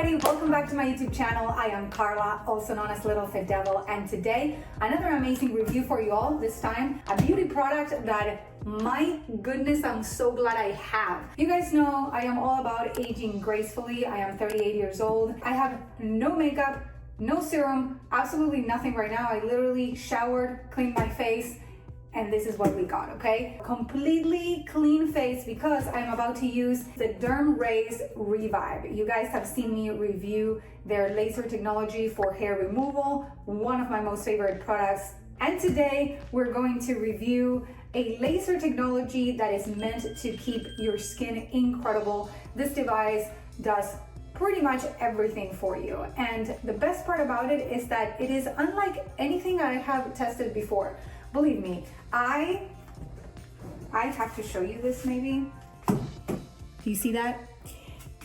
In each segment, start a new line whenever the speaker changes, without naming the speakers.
everybody, welcome back to my YouTube channel. I am Carla, also known as Little Fit Devil, and today another amazing review for you all. This time a beauty product that, my goodness, I'm so glad I have. You guys know I am all about aging gracefully. I am 38 years old. I have no makeup, no serum, absolutely nothing right now. I literally showered, cleaned my face, and this is what we got, okay? Completely clean face because I'm about to use the DermRays Revive. You guys have seen me review their laser technology for hair removal, one of my most favorite products. And today we're going to review a laser technology that is meant to keep your skin incredible. This device does pretty much everything for you. And the best part about it is that it is unlike anything I have tested before. Believe me, I have to show you this maybe. Do you see that?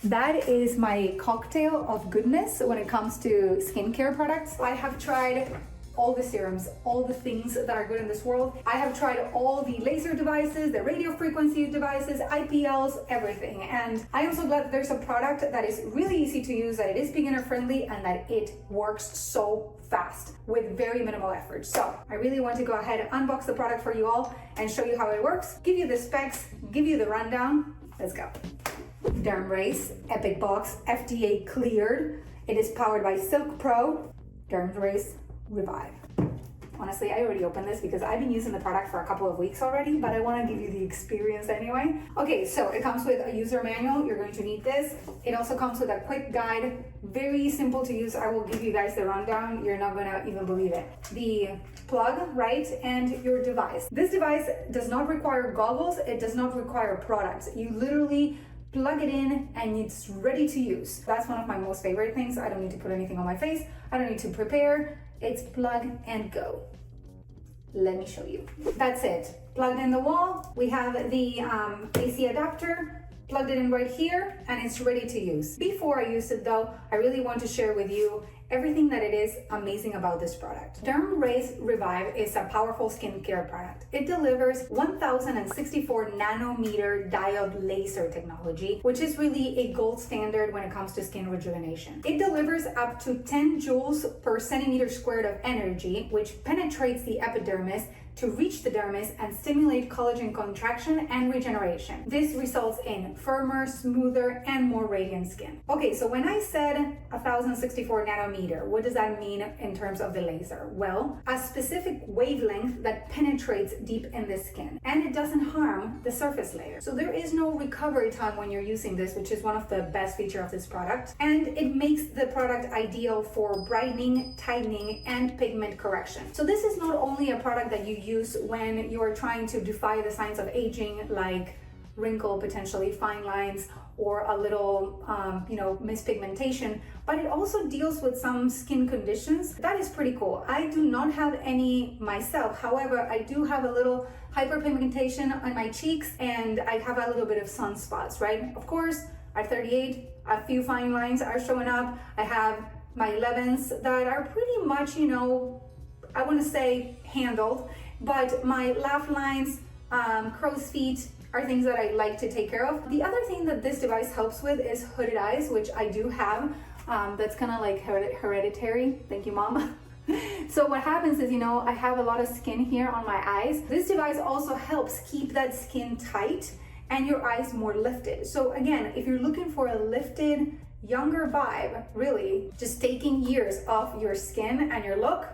That is my cocktail of goodness when it comes to skincare products. I have tried all the serums, all the things that are good in this world. I have tried all the laser devices, the radio frequency devices, IPLs, everything. And I am so glad that there's a product that is really easy to use, that it is beginner friendly, and that it works so fast with very minimal effort. So I really want to go ahead and unbox the product for you all and show you how it works, give you the specs, give you the rundown. Let's go. DermRays Epic Box, FDA cleared. It is powered by Silk Pro. DermRays Revive. Honestly, I already opened this because I've been using the product for a couple of weeks already, but I want to give you the experience anyway. Okay, so it comes with a user manual. You're going to need this. It also comes with a quick guide, very simple to use. I will give you guys the rundown. You're not going to even believe it. The plug, right, and your device. This device does not require goggles. It does not require products. You literally plug it in and it's ready to use. That's one of my most favorite things. I don't need to put anything on my face. I don't need to prepare. It's plug and go. Let me show you. That's it. Plugged in the wall. We have the AC adapter. Plugged it in right here and it's ready to use. Before I use it though, I really want to share with you everything that it is amazing about this product. DermRays Revive is a powerful skincare product. It delivers 1064 nanometer diode laser technology, which is really a gold standard when it comes to skin rejuvenation. It delivers up to 10 joules per centimeter squared of energy, which penetrates the epidermis to reach the dermis and stimulate collagen contraction and regeneration. This results in firmer, smoother, and more radiant skin. Okay, so when I said 1064 nanometer, what does that mean in terms of the laser? Well, a specific wavelength that penetrates deep in the skin, and it doesn't harm the surface layer. So there is no recovery time when you're using this, which is one of the best features of this product. And it makes the product ideal for brightening, tightening, and pigment correction. So this is not only a product that you use when you're trying to defy the signs of aging, like wrinkle, potentially fine lines, or a little mispigmentation, but it also deals with some skin conditions. That is pretty cool. I do not have any myself. However, I do have a little hyperpigmentation on my cheeks, and I have a little bit of sunspots, right? Of course, at 38, a few fine lines are showing up. I have my 11s that are pretty much, I want to say handled, but my laugh lines, crow's feet are things that I like to take care of. The other thing that this device helps with is hooded eyes, which I do have. That's kind of like hereditary. Thank you, Mom. So what happens is, I have a lot of skin here on my eyes. This device also helps keep that skin tight and your eyes more lifted. So again, if you're looking for a lifted, younger vibe, really just taking years off your skin and your look,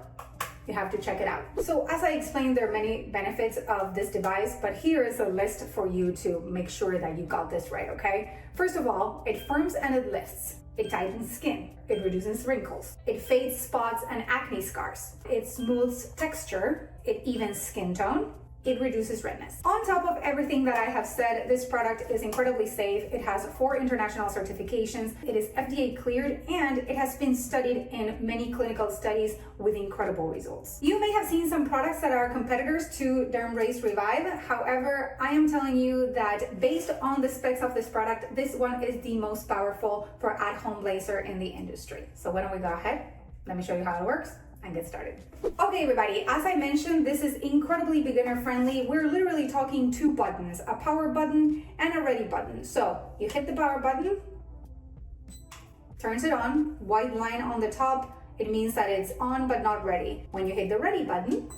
you have to check it out. So as I explained, there are many benefits of this device, but here is a list for you to make sure that you got this right, okay? First of all, it firms and it lifts. It tightens skin. It reduces wrinkles. It fades spots and acne scars. It smooths texture. It evens skin tone. It reduces redness. On top of everything that I have said, this product is incredibly safe. It has 4 international certifications. It is FDA cleared, and it has been studied in many clinical studies with incredible results. You may have seen some products that are competitors to DermRays Revive. However, I am telling you that based on the specs of this product, this one is the most powerful for at-home laser in the industry. So why don't we go ahead? Let me show you how it works and get started. Okay, everybody, as I mentioned, this is incredibly beginner friendly. We're literally talking 2 buttons, a power button and a ready button. So you hit the power button, turns it on, white line on the top, it means that it's on but not ready. When you hit the ready button,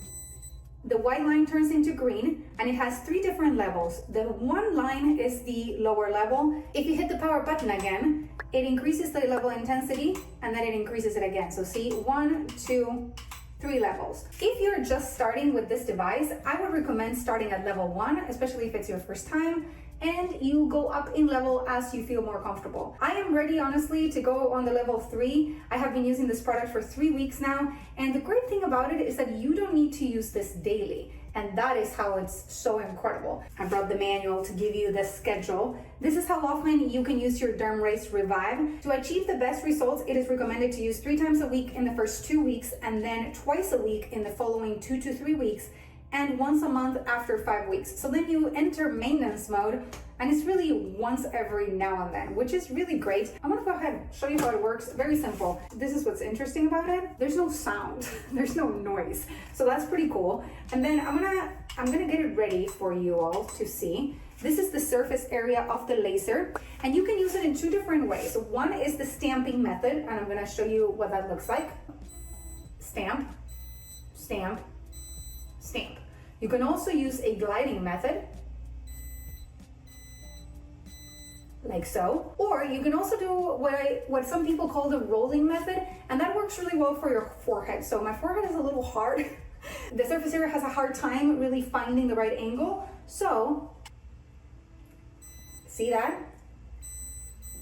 the white line turns into green and it has 3 different levels. The one line is the lower level. If you hit the power button again, it increases the level intensity and then it increases it again. So see, 1, 2, 3 levels. If you're just starting with this device, I would recommend starting at level 1, especially if it's your first time, and you go up in level as you feel more comfortable. I am ready, honestly, to go on the level 3. I have been using this product for 3 weeks now, and the great thing about it is that you don't need to use this daily, and that is how it's so incredible. I brought the manual to give you the schedule. This is how often you can use your DermRays Revive. To achieve the best results, it is recommended to use 3 times a week in the first 2 weeks, and then twice a week in the following 2 to 3 weeks, and once a month after 5 weeks. So then you enter maintenance mode, and it's really once every now and then, which is really great. I'm gonna go ahead and show you how it works. Very simple. This is what's interesting about it. There's no sound, there's no noise. So that's pretty cool. And then I'm gonna get it ready for you all to see. This is the surface area of the laser, and you can use it in 2 different ways. One is the stamping method, and I'm gonna show you what that looks like. Stamp, stamp, stamp. You can also use a gliding method, like so, or you can also do what some people call the rolling method, and that works really well for your forehead. So my forehead is a little hard. The surface area has a hard time really finding the right angle. So, see that?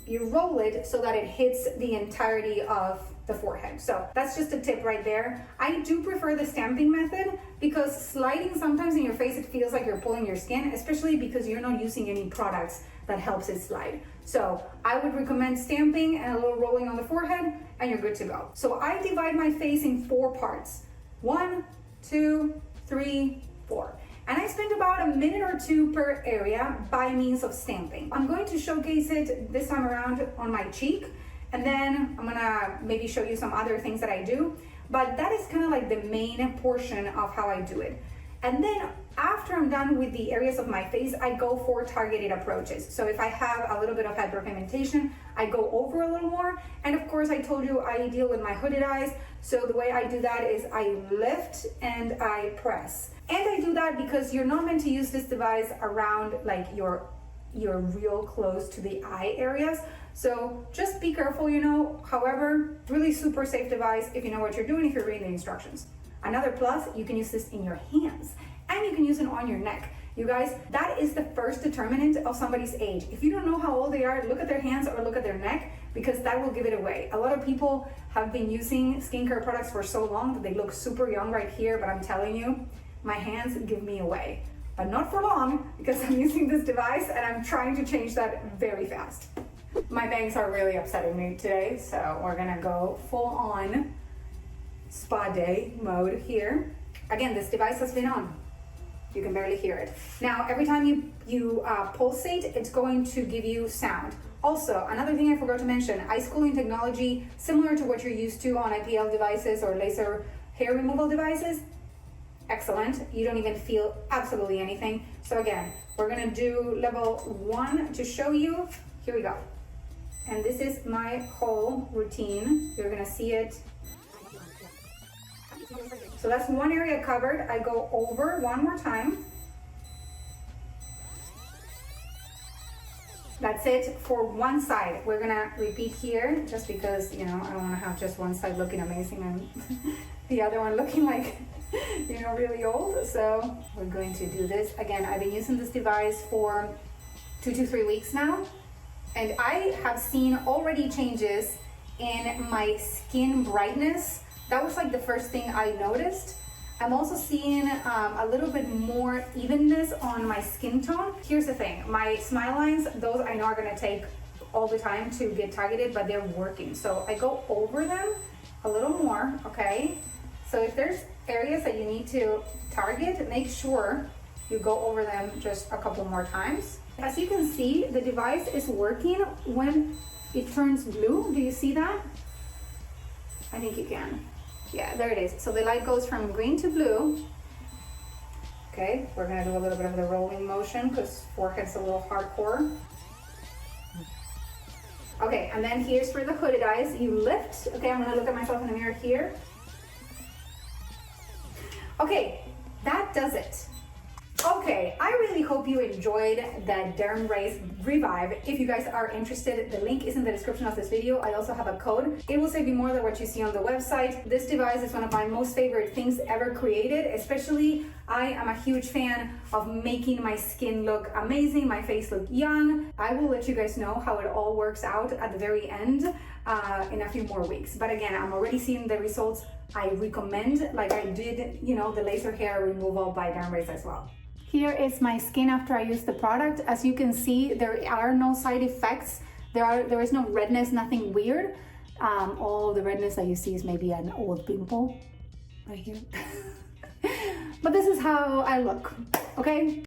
You roll it so that it hits the entirety of the forehead. So that's just a tip right there. I do prefer the stamping method because sliding sometimes in your face, it feels like you're pulling your skin, especially because you're not using any products that helps it slide. So I would recommend stamping and a little rolling on the forehead, and you're good to go. So I divide my face in 4 parts. 1, 2, 3, 4. And I spend about a minute or 2 per area by means of stamping. I'm going to showcase it this time around on my cheek, and then I'm gonna maybe show you some other things that I do, but that is kind of like the main portion of how I do it. And then after I'm done with the areas of my face, I go for targeted approaches. So if I have a little bit of hyperpigmentation, I go over a little more. And of course, I told you I deal with my hooded eyes. So the way I do that is I lift and I press. And I do that because you're not meant to use this device around like your real close to the eye areas. So just be careful, you know. However, really super safe device if you know what you're doing, if you're reading the instructions. Another plus, you can use this in your hands and you can use it on your neck. You guys, that is the first determinant of somebody's age. If you don't know how old they are, look at their hands or look at their neck, because that will give it away. A lot of people have been using skincare products for so long that they look super young right here, but I'm telling you, my hands give me away. But not for long, because I'm using this device and I'm trying to change that very fast. My bangs are really upsetting me today, so we're gonna go full on spa day mode here. Again, this device has been on. You can barely hear it. Now, every time you pulsate, it's going to give you sound. Also, another thing I forgot to mention, ice cooling technology, similar to what you're used to on IPL devices or laser hair removal devices. Excellent. You don't even feel absolutely anything. So again, we're gonna do level 1 to show you. Here we go. And this is my whole routine. You're gonna see it. So that's one area covered. I go over one more time. That's it for one side. We're gonna repeat here just because, you know, I don't wanna have just one side looking amazing and the other one looking like, you know, really old. So we're going to do this. Again, I've been using this device for 2 to 3 weeks now, and I have seen already changes in my skin brightness. That was like the first thing I noticed. I'm also seeing a little bit more evenness on my skin tone. Here's the thing, my smile lines, those I know are gonna take all the time to get targeted, but they're working. So I go over them a little more, okay? So if there's areas that you need to target, make sure you go over them just a couple more times. As you can see, the device is working when it turns blue. Do you see that? I think you can. Yeah, there it is. So the light goes from green to blue. Okay, we're gonna do a little bit of the rolling motion because forehead's a little hardcore. Okay, and then here's for the hooded eyes. You lift. Okay, I'm gonna look at myself in the mirror here. Okay, that does it. Okay, I really hope you enjoyed the DermRays Revive. If you guys are interested, the link is in the description of this video. I also have a code. It will save you more than what you see on the website. This device is one of my most favorite things ever created, especially I am a huge fan of making my skin look amazing, my face look young. I will let you guys know how it all works out at the very end in a few more weeks. But again, I'm already seeing the results. I recommend, like I did, you know, the laser hair removal by DermRays as well. Here is my skin after I use the product. As you can see, there are no side effects. There is no redness, nothing weird. All the redness that you see is maybe an old pimple right here. But this is how I look, okay?